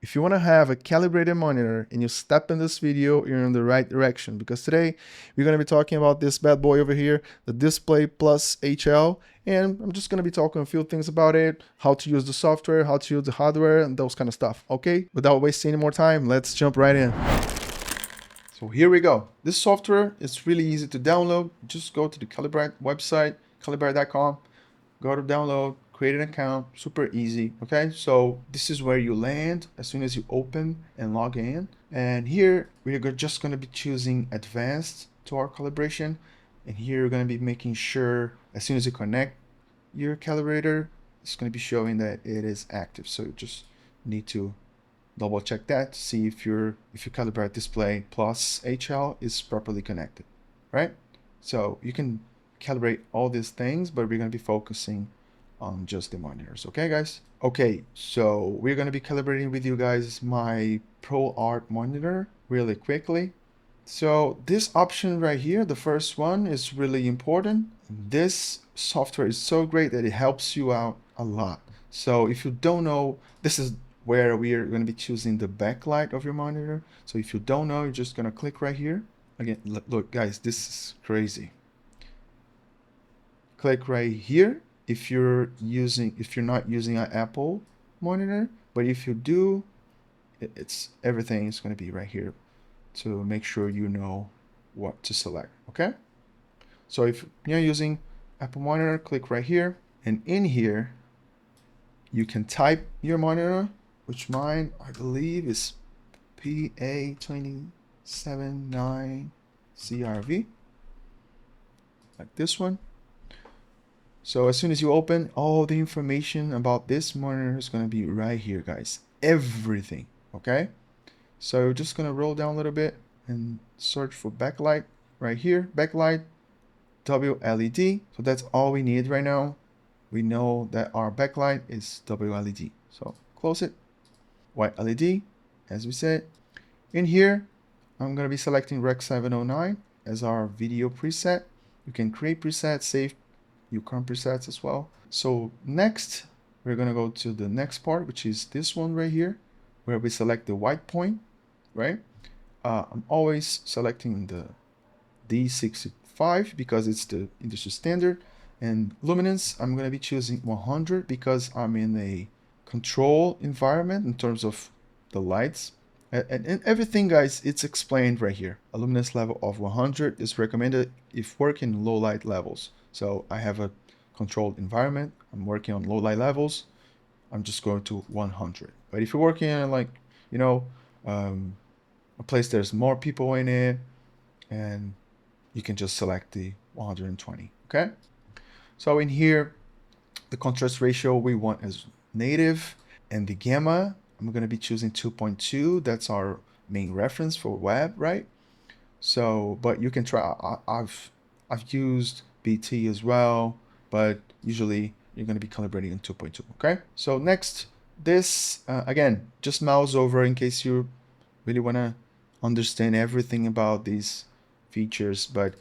If you want to have a calibrated monitor and you step in this video, you're in the right direction, because today we're going to be talking about this bad boy over here, the Display Plus HL, and I'm just going to be talking a few things about it, how to use the software, how to use the hardware, and those kind of stuff. Okay, without wasting any more time, let's jump right in. So here we go. This software is really easy to download. Just go to the Calibrite website, calibrite.com, go to download, create an account, super easy. Okay, so this is where you land as soon as you open and log in. And here we're just going to be choosing advanced to our calibration. And here you're going to be making sure as soon as you connect your calibrator, it's going to be showing that it is active. So you just need to double check that to see if your Calibrite Display Plus HL is properly connected, right? So you can calibrate all these things, but we're going to be focusing on just the monitors. Okay, guys? Okay, so we're going to be calibrating with you guys my ProArt monitor really quickly. So this option right here, the first one, is really important. This software is so great that it helps you out a lot. So if you don't know, this is where we are going to be choosing the backlight of your monitor. So if you don't know, you're just going to click right here. Again, look guys, this is crazy. Click right here if you're not using an Apple monitor, but if you do, everything is going to be right here to make sure you know what to select. Okay, so if you're using Apple monitor, click right here, and in here you can type your monitor, which mine I believe is PA279CRV, like this one. So as soon as you open, all the information about this monitor is going to be right here, guys. Everything. Okay, so you're just going to roll down a little bit and search for backlight right here. Backlight WLED. So that's all we need right now. We know that our backlight is WLED. So close it. White LED, as we said. In here, I'm going to be selecting Rec 709 as our video preset. You can create presets, save your current presets as well. So next, we're going to go to the next part, which is this one right here, where we select the white point, right? I'm always selecting the D65 because it's the industry standard. And luminance, I'm going to be choosing 100 because I'm in a control environment in terms of the lights. And everything, guys, it's explained right here. A luminance level of 100 is recommended if working low light levels. So I have a controlled environment. I'm working on low light levels. I'm just going to 100. But if you're working in, like, you know, a place there's more people in it, and you can just select the 120. Okay. So in here, the contrast ratio we want is native, and the gamma, I'm going to be choosing 2.2. That's our main reference for web, right? So, but you can try. I've used BT as well, but usually you're going to be calibrating in 2.2. Okay. So next, this again, just mouse over in case you really want to understand everything about these features. But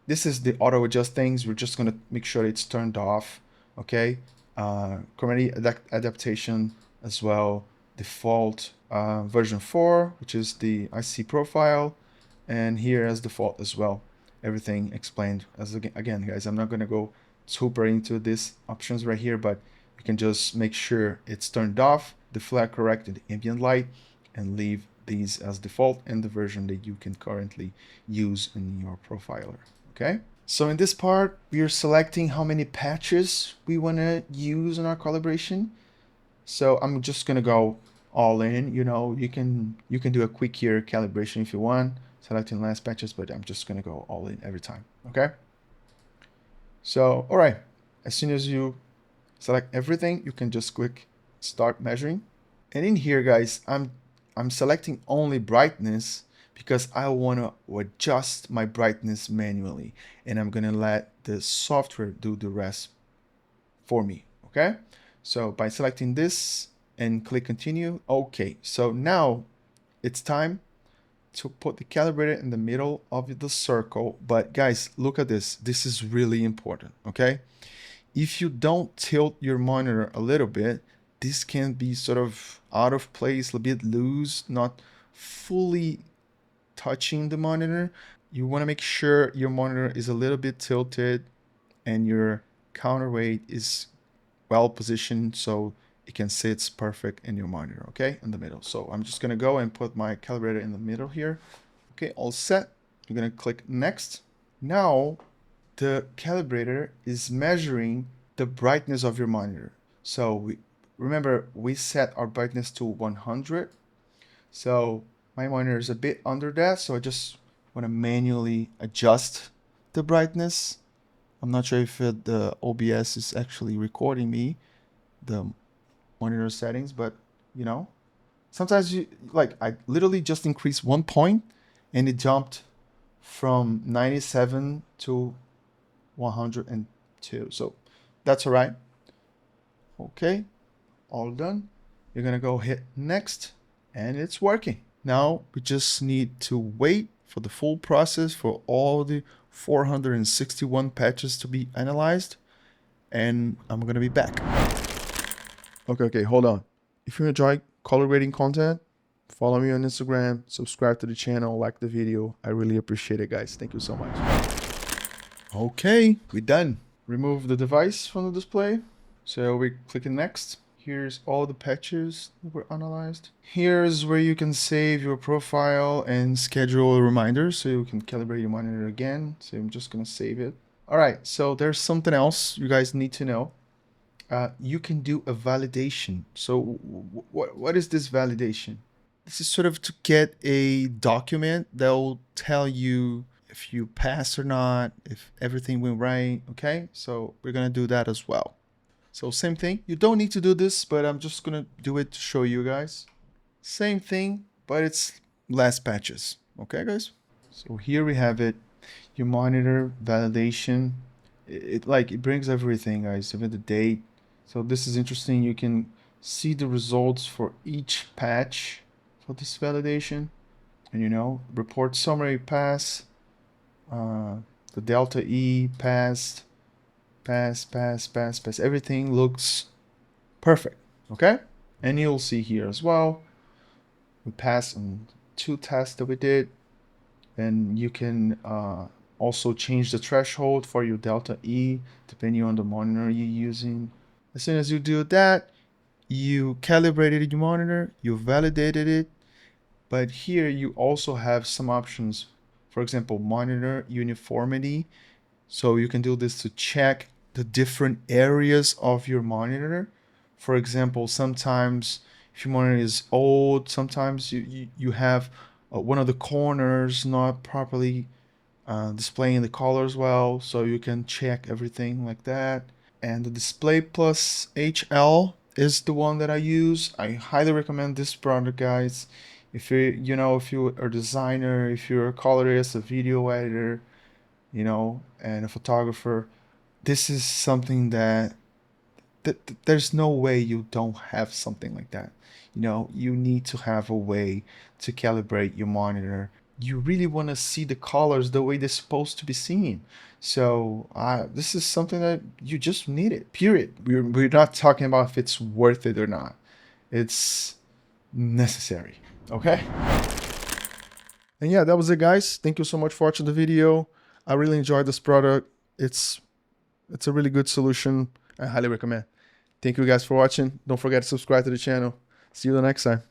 this is the auto adjust things. We're just going to make sure it's turned off. Okay. Chromatic adaptation as well. Default version 4, which is the IC profile, and here as default as well. Everything explained as again, guys. I'm not going to go super into these options right here, but you can just make sure it's turned off, the flag corrected ambient light, and leave these as default and the version that you can currently use in your profiler. Okay. So in this part, we are selecting how many patches we want to use in our calibration. So I'm just gonna go all in. You know, you can do a quick here calibration if you want, selecting less patches, but I'm just gonna go all in every time. Okay. So all right, as soon as you select everything, you can just click start measuring. And in here, guys, I'm selecting only brightness because I want to adjust my brightness manually, and I'm gonna let the software do the rest for me. Okay. So by selecting this and click continue. Okay, so now it's time to put the calibrator in the middle of the circle. But guys, look at this. This is really important, okay? If you don't tilt your monitor a little bit, this can be sort of out of place, a bit loose, not fully touching the monitor. You want to make sure your monitor is a little bit tilted and your counterweight is well positioned so it can sit perfect in your monitor, okay, in the middle. So I'm just gonna go and put my calibrator in the middle here. Okay, all set. You're gonna click next. Now the calibrator is measuring the brightness of your monitor. So remember we set our brightness to 100. So my monitor is a bit under that, so I just want to manually adjust the brightness. I'm not sure if the OBS is actually recording me, the monitor settings, but you know, sometimes you like I literally just increased 1 point and it jumped from 97 to 102. So that's all right. Okay, all done. You're gonna go hit next and it's working. Now we just need to wait for the full process for all the 461 patches to be analyzed, and I'm gonna be back. Okay, hold on. If you enjoy color grading content, follow me on Instagram, subscribe to the channel, like the video. I really appreciate it, guys. Thank you so much. Okay, we're done. Remove the device from the display. So we're clicking next. Here's all the patches that were analyzed. Here's where you can save your profile and schedule reminders so you can calibrate your monitor again. So I'm just gonna save it. All right, so there's something else you guys need to know. You can do a validation. So what is this validation? This is sort of to get a document that will tell you if you passed or not, if everything went right, okay? So we're gonna do that as well. So same thing, you don't need to do this, but I'm just gonna do it to show you guys. Same thing, but it's less patches, okay guys? So here we have it, your monitor validation. It brings everything, guys, even the date. So this is interesting, you can see the results for each patch for this validation. And you know, report summary pass, the delta E passed, pass. Everything looks perfect, okay? And you'll see here as well, we passed on 2 tests that we did. And you can also change the threshold for your delta E depending on the monitor you're using. As soon as you do that, you calibrated your monitor, you validated it, but here you also have some options. For example, monitor uniformity. So you can do this to check the different areas of your monitor. For example, sometimes if your monitor is old, sometimes you have one of the corners not properly displaying the colors well, so you can check everything like that. And the Display Plus HL is the one that I use. I highly recommend this product, guys. If if you're a designer, if you're a colorist, a video editor, and a photographer, this is something that there's no way you don't have something like that. You need to have a way to calibrate your monitor. You really want to see the colors the way they're supposed to be seen. So this is something that you just need it, period. We're not talking about if it's worth it or not. It's necessary, okay? And yeah, that was it, guys. Thank you so much for watching the video. I really enjoyed this product. It's a really good solution. I highly recommend. Thank you guys for watching. Don't forget to subscribe to the channel. See you the next time.